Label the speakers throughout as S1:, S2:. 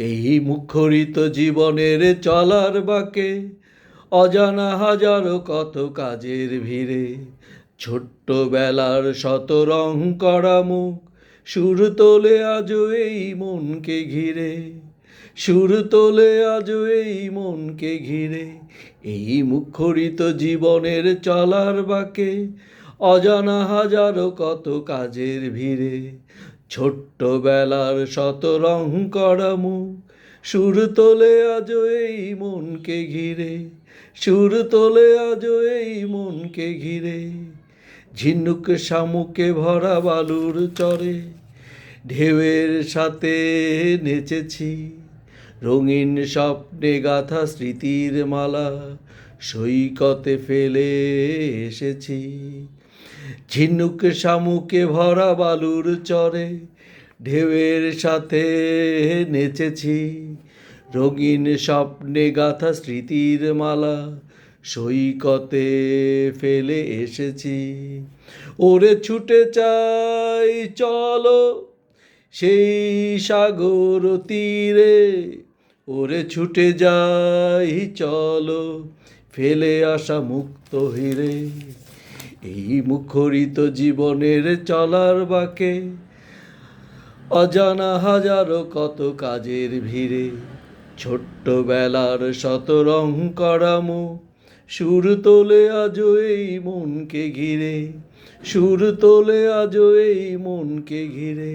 S1: এই মুখরিত জীবনের চলার বাঁকে অজানা হাজারো কত কাজের ভিড়ে ছোট্টবেলার শত রং করা মুখ সুর তোলে আজও এই মনকে ঘিরে, সুর তোলে আজও এই মনকে ঘিরে। এই মুখরিত জীবনের চলার বাঁকে অজানা হাজারো কত কাজের ভিড়ে ছোট্টবেলার শত রং করা মুখ সুর তোলে আজও এই মনকে ঘিরে, সুর তোলে আজও এই মনকে ঘিরে। ঝিনুক শামুকে ভরা বালুর চরে ঢেউয়ের সাথে নেচেছি, রঙিন স্বপ্নে গাথা স্মৃতির মালা সৈকতে ফেলে এসেছি। ঝিনুক শামুকে ভরা বালুর চরে ঢেউয়ের সাথে নেচেছি, রঙিন স্বপ্নে গাথা স্মৃতির মালা সৈকতে ফেলে এসেছি। ওরে ছুটে চাই চলো সেই সাগর তীরে, ওরে ছুটে যাই চলো ফেলে আসা মুক্ত হিরে। এই মুখরিত জীবনের চলার বাঁকে অজানা হাজারো কত কাজের ভিড়ে ছোট্টবেলার শত রং করা মুখ সুর তোলে আজও এই মনকে ঘিরে, সুর তোলে আজও এই মনকে ঘিরে।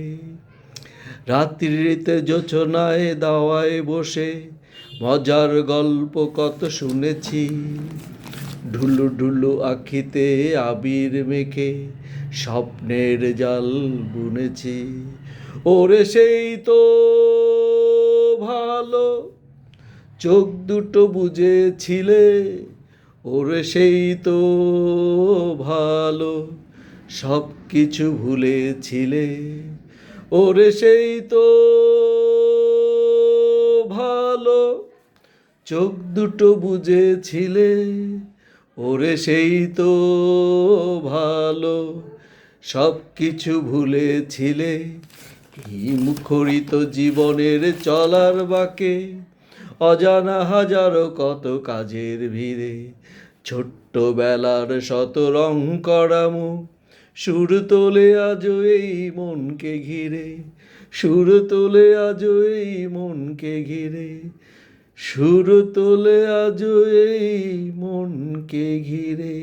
S1: রাত্রিতে জোছনায় দাওয়ায় বসে মজার গল্প কত শুনেছি, ঢুলু ঢুলু আখিতে আবির মেখে স্বপ্নের জাল বুনেছি। ওরে সেই তো ভালো চোখ দুটো বুঝেছিলে, ওরে সেই তো ভালো সব কিছু ভুলেছিলে। ওরে সেই তো ভালো চোখ দুটো বুঝেছিলে, ওরে সেই তো ভালো সব কিছু ভুলেছিলে। এই মুখরিত জীবনের চলার বাঁকে অজানা হাজারো কত কাজের ভিড়ে ছোট্টবেলার শত রং করা মুখ সুর তোলে আজও এই মনকে ঘিরে, সুর তোলে আজও এই মনকে ঘিরে, সুর তোলে আজও এই মনকে ঘিরে।